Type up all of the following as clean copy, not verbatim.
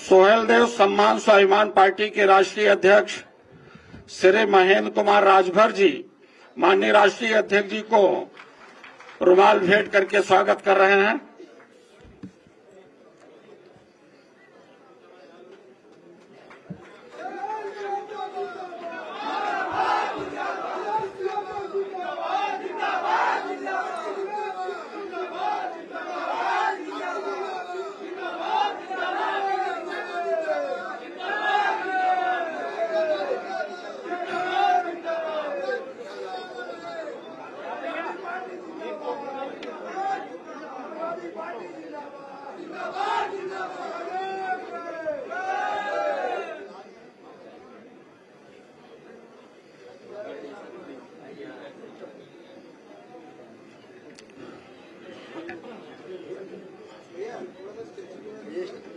सोहेलदेव सम्मान स्वाभिमान पार्टी के राष्ट्रीय अध्यक्ष श्री महेंद्र कुमार राजभर जी माननीय राष्ट्रीय अध्यक्ष जी को रुमाल भेंट करके स्वागत कर रहे हैं।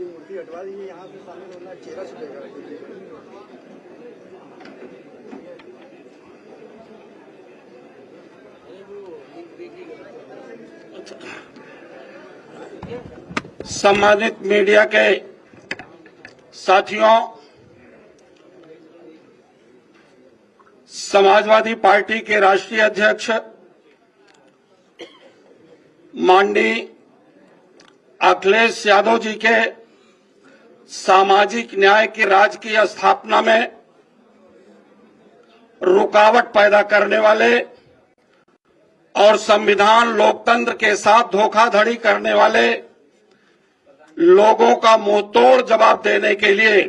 मूर्ति हटवा दीजिए, यहाँ से शामिल होना चेहरा छुपेगा। सम्मानित मीडिया के साथियों, समाजवादी पार्टी के राष्ट्रीय अध्यक्ष माननीय अखिलेश यादव जी के सामाजिक न्याय के राज्य की स्थापना में रुकावट पैदा करने वाले और संविधान लोकतंत्र के साथ धोखाधड़ी करने वाले लोगों का मुंहतोड़ जवाब देने के लिए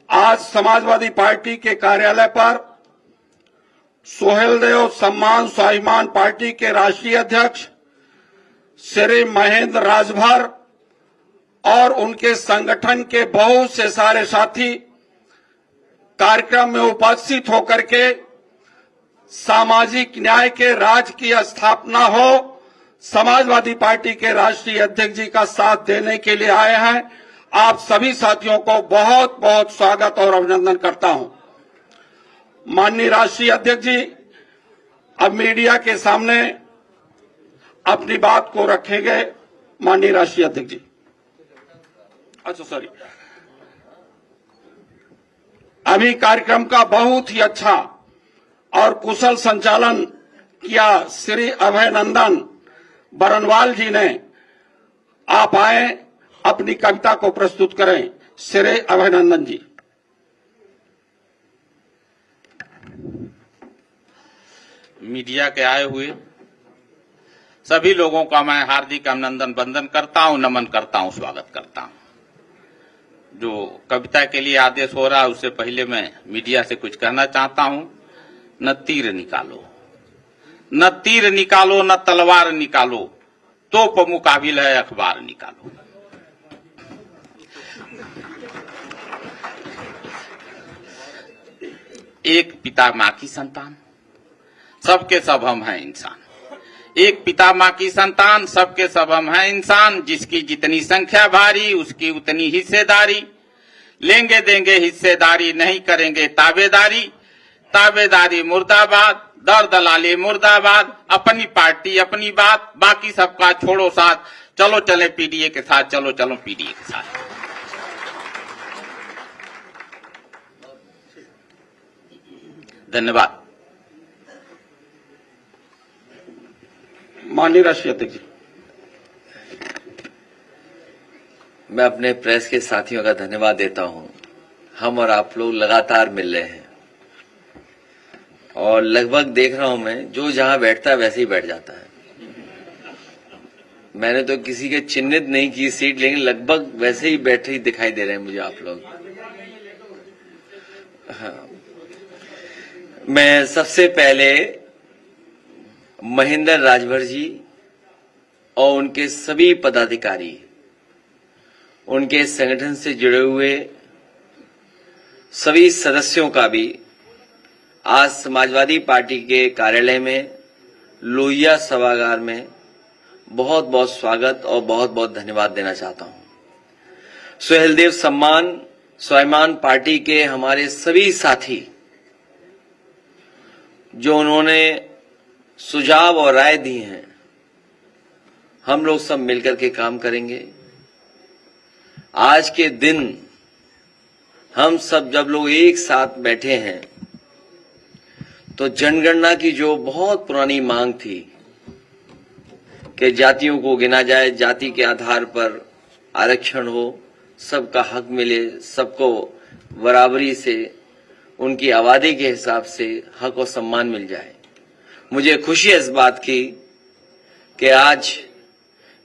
आज समाजवादी पार्टी के कार्यालय पर सोहेलदेव सम्मान स्वाभिमान पार्टी के राष्ट्रीय अध्यक्ष श्री महेंद्र राजभर और उनके संगठन के बहुत से सारे साथी कार्यक्रम में उपस्थित होकर के सामाजिक न्याय के राज्य की स्थापना हो, समाजवादी पार्टी के राष्ट्रीय अध्यक्ष जी का साथ देने के लिए आए हैं। आप सभी साथियों को बहुत बहुत स्वागत और अभिनंदन करता हूं। माननीय राष्ट्रीय अध्यक्ष जी अब मीडिया के सामने अपनी बात को रखेंगे। माननीय राष्ट्रीय अध्यक्ष जी। अच्छा सॉरी, अभी कार्यक्रम का बहुत ही अच्छा और कुशल संचालन किया श्री अभय नंदन बरनवाल जी ने। आप आए, अपनी कविता को प्रस्तुत करें। श्री अभय नंदन जी। मीडिया के आए हुए सभी लोगों का मैं हार्दिक अभिनंदन वंदन करता हूं, नमन करता हूं, स्वागत करता हूं। जो कविता के लिए आदेश हो रहा है उससे पहले मैं मीडिया से कुछ कहना चाहता हूं। न तीर निकालो, न तीर निकालो, न तलवार निकालो, तोप मुकाबिल है अखबार निकालो। एक पिता मां की संतान, सबके सब हम हैं इंसान। एक पिता मां की संतान, सबके सब हम हैं इंसान। जिसकी जितनी संख्या भारी उसकी उतनी हिस्सेदारी। लेंगे देंगे हिस्सेदारी, नहीं करेंगे ताबेदारी। ताबेदारी मुर्दाबाद, दर दलाली मुर्दाबाद। अपनी पार्टी अपनी बात, बाकी सबका छोड़ो साथ। चलो चले पीडीए के साथ, चलो चलो पीडीए के साथ। धन्यवाद। माननीय राष्ट्रीय अध्यक्ष जी। मैं अपने प्रेस के साथियों का धन्यवाद देता हूं। हम और आप लोग लगातार मिल रहे हैं और लगभग देख रहा हूं मैं, जो जहां बैठता है वैसे ही बैठ जाता है। मैंने तो किसी के चिन्हित नहीं की सीट, लेकिन लगभग वैसे ही बैठे ही दिखाई दे रहे हैं मुझे आप लोग। हाँ। मैं सबसे पहले महेंद्र राजभर जी और उनके सभी पदाधिकारी, उनके संगठन से जुड़े हुए सभी सदस्यों का भी आज समाजवादी पार्टी के कार्यालय में लोहिया सभागार में बहुत बहुत स्वागत और बहुत बहुत धन्यवाद देना चाहता हूं। सोहेलदेव सम्मान स्वाभिमान पार्टी के हमारे सभी साथी जो उन्होंने सुझाव और राय दी हैं, हम लोग सब मिलकर के काम करेंगे। आज के दिन हम सब जब लोग एक साथ बैठे हैं तो जनगणना की जो बहुत पुरानी मांग थी कि जातियों को गिना जाए, जाति के आधार पर आरक्षण हो, सबका हक मिले, सबको बराबरी से उनकी आबादी के हिसाब से हक और सम्मान मिल जाए। मुझे खुशी है इस बात की कि आज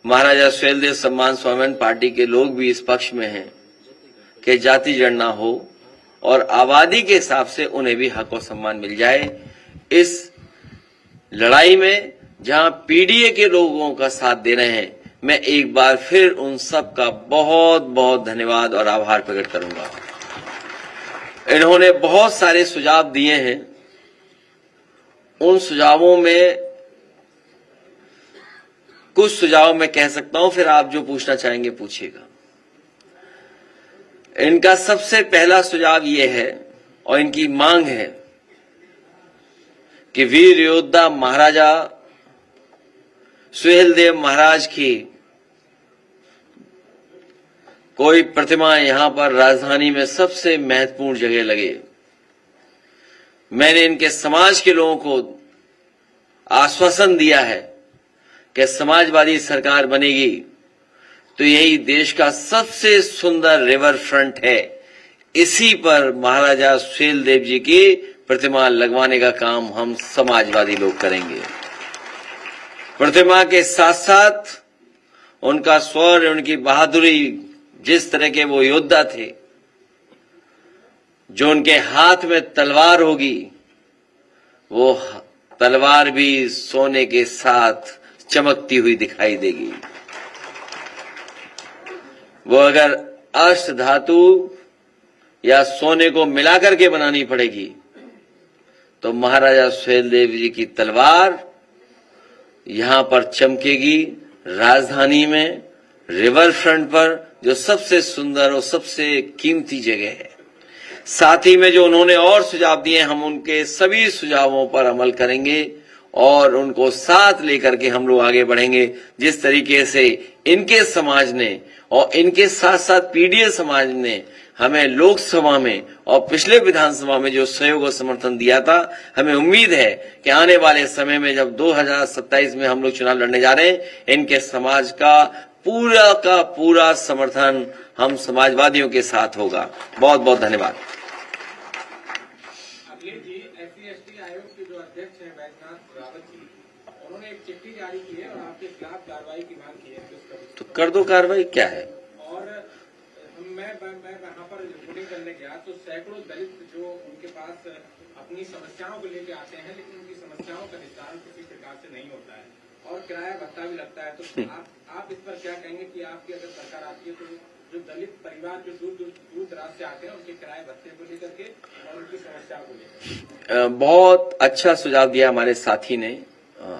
महाराजा सुहेलदेव सम्मान स्वाभिमान पार्टी के लोग भी इस पक्ष में हैं कि जाति गणना हो और आबादी के हिसाब से उन्हें भी हक और सम्मान मिल जाए। इस लड़ाई में जहां पीडीए के लोगों का साथ दे रहे हैं, मैं एक बार फिर उन सब का बहुत बहुत धन्यवाद और आभार प्रकट करूंगा। इन्होंने बहुत सारे सुझाव दिए हैं। उन सुझावों में कुछ सुझाव मैं कह सकता हूं, फिर आप जो पूछना चाहेंगे पूछिएगा। इनका सबसे पहला सुझाव यह है और इनकी मांग है कि वीर योद्धा महाराजा सुहेलदेव महाराज की कोई प्रतिमा यहां पर राजधानी में सबसे महत्वपूर्ण जगह लगे। मैंने इनके समाज के लोगों को आश्वासन दिया है कि समाजवादी सरकार बनेगी तो यही देश का सबसे सुंदर रिवर फ्रंट है, इसी पर महाराजा सुहेलदेव जी की प्रतिमा लगवाने का काम हम समाजवादी लोग करेंगे। प्रतिमा के साथ साथ उनका शौर्य, उनकी बहादुरी, जिस तरह के वो योद्धा थे, जो उनके हाथ में तलवार होगी, वो तलवार भी सोने के साथ चमकती हुई दिखाई देगी। वो अगर अष्ट धातु या सोने को मिलाकर के बनानी पड़ेगी तो महाराजा सुहेलदेव जी की तलवार यहां पर चमकेगी, राजधानी में रिवर फ्रंट पर, जो सबसे सुंदर और सबसे कीमती जगह है। साथ ही में जो उन्होंने और सुझाव दिए, हम उनके सभी सुझावों पर अमल करेंगे और उनको साथ लेकर के हम लोग आगे बढ़ेंगे। जिस तरीके से इनके समाज ने और इनके साथ साथ पीडीए समाज ने हमें लोकसभा में और पिछले विधानसभा में जो सहयोग और समर्थन दिया था, हमें उम्मीद है कि आने वाले समय में जब 2027 में हम लोग चुनाव लड़ने जा रहे हैं, इनके समाज का पूरा समर्थन हम समाजवादियों के साथ होगा। बहुत बहुत धन्यवाद। अखिलेश जी, SC/ST आयोग के जो अध्यक्ष हैं बैजनाथ रावत जी, उन्होंने एक चिट्ठी जारी की है और आपके खिलाफ कार्रवाई की मांग की है। तो कर दो कार्रवाई, क्या है। और मैं वहाँ पर रिपोर्टिंग करने गया तो सैकड़ों दलित जो उनके पास अपनी समस्याओं को लेकर आते हैं, लेकिन उनकी समस्याओं का निस्तारण किसी प्रकार से नहीं होता है और किराया भत्ता भी लगता है। तो आप इस पर क्या कहेंगे कि आपकी अगर सरकार आती है तो जो दलित परिवार जो दूर दराज से आते हैं उनके किराए भत्ते को लेकर के और उनकी समस्या को लेकर। बहुत अच्छा सुझाव दिया हमारे साथी ने।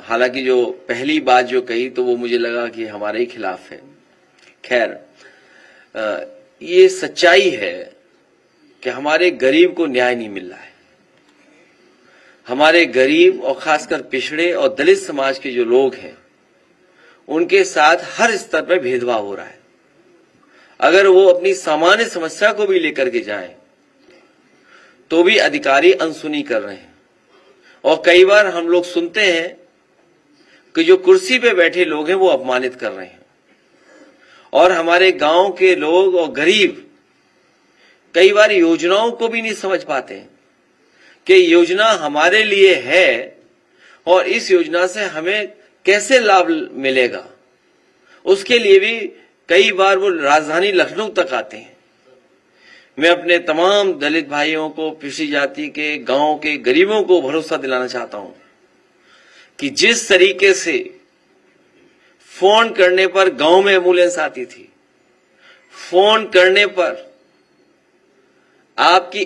हालांकि जो पहली बात जो कही तो वो मुझे लगा कि हमारे ही खिलाफ है। खैर, ये सच्चाई है कि हमारे गरीब को न्याय नहीं मिल रहा है। हमारे गरीब और खासकर पिछड़े और दलित समाज के जो लोग हैं, उनके साथ हर स्तर पर भेदभाव हो रहा है। अगर वो अपनी सामान्य समस्या को भी लेकर के जाएं, तो भी अधिकारी अनसुनी कर रहे हैं। और कई बार हम लोग सुनते हैं कि जो कुर्सी पे बैठे लोग हैं वो अपमानित कर रहे हैं। और हमारे गांव के लोग और गरीब कई बार योजनाओं को भी नहीं समझ पाते हैं कि योजना हमारे लिए है और इस योजना से हमें कैसे लाभ मिलेगा। उसके लिए भी कई बार वो राजधानी लखनऊ तक आते हैं। मैं अपने तमाम दलित भाइयों को, पिछड़ी जाति के, गांव के गरीबों को भरोसा दिलाना चाहता हूं कि जिस तरीके से फोन करने पर गांव में एम्बुलेंस आती थी, फोन करने पर आपकी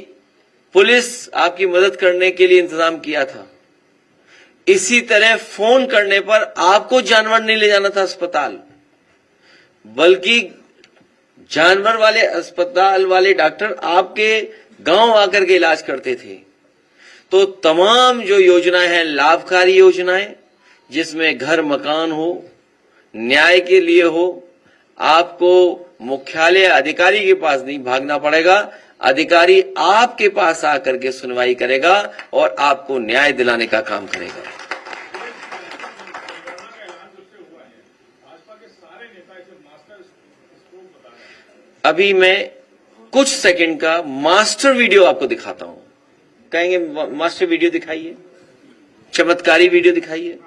पुलिस आपकी मदद करने के लिए इंतजाम किया था, इसी तरह फोन करने पर आपको जानवर नहीं ले जाना था अस्पताल, बल्कि जानवर वाले अस्पताल वाले डॉक्टर आपके गांव आकर के इलाज करते थे। तो तमाम जो योजनाएं हैं, लाभकारी योजनाएं, जिसमें घर मकान हो, न्याय के लिए हो, आपको मुख्यालय अधिकारी के पास नहीं भागना पड़ेगा, अधिकारी आपके पास आकर के सुनवाई करेगा और आपको न्याय दिलाने का काम करेगा। अभी मैं कुछ सेकंड का मास्टर वीडियो आपको दिखाता हूं। कहेंगे मास्टर वीडियो दिखाइए, चमत्कारी वीडियो दिखाइए।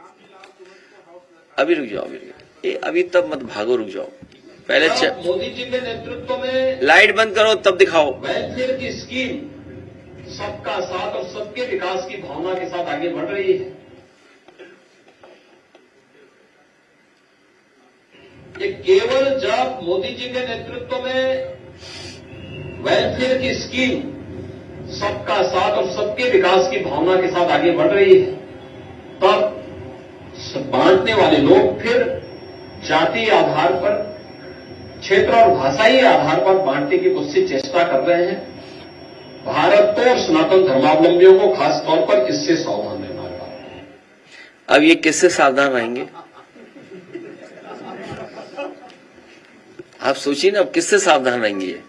अभी रुक जाओ, अभी तब मत भागो, रुक जाओ। पहले मोदी जी के नेतृत्व में लाइट बंद करो तब दिखाओ। वेलफेयर की स्कीम सबका साथ और सबके विकास की भावना के साथ आगे बढ़ रही है। ये केवल जब मोदी जी के नेतृत्व में वेलफेयर की स्कीम सबका साथ और सबके विकास की भावना के साथ आगे बढ़ रही है, तब बांटने वाले लोग फिर जातीय आधार पर, क्षेत्र और भाषाई आधार पर बांटने की कोशिश चेष्टा कर रहे हैं। भारत तो और सनातन धर्मावलंबियों को खास तौर पर इससे सावधान रहना होगा। अब ये किससे सावधान रहेंगे? आप सोचिए ना, अब किससे सावधान रहेंगे?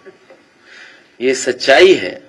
ये सच्चाई है।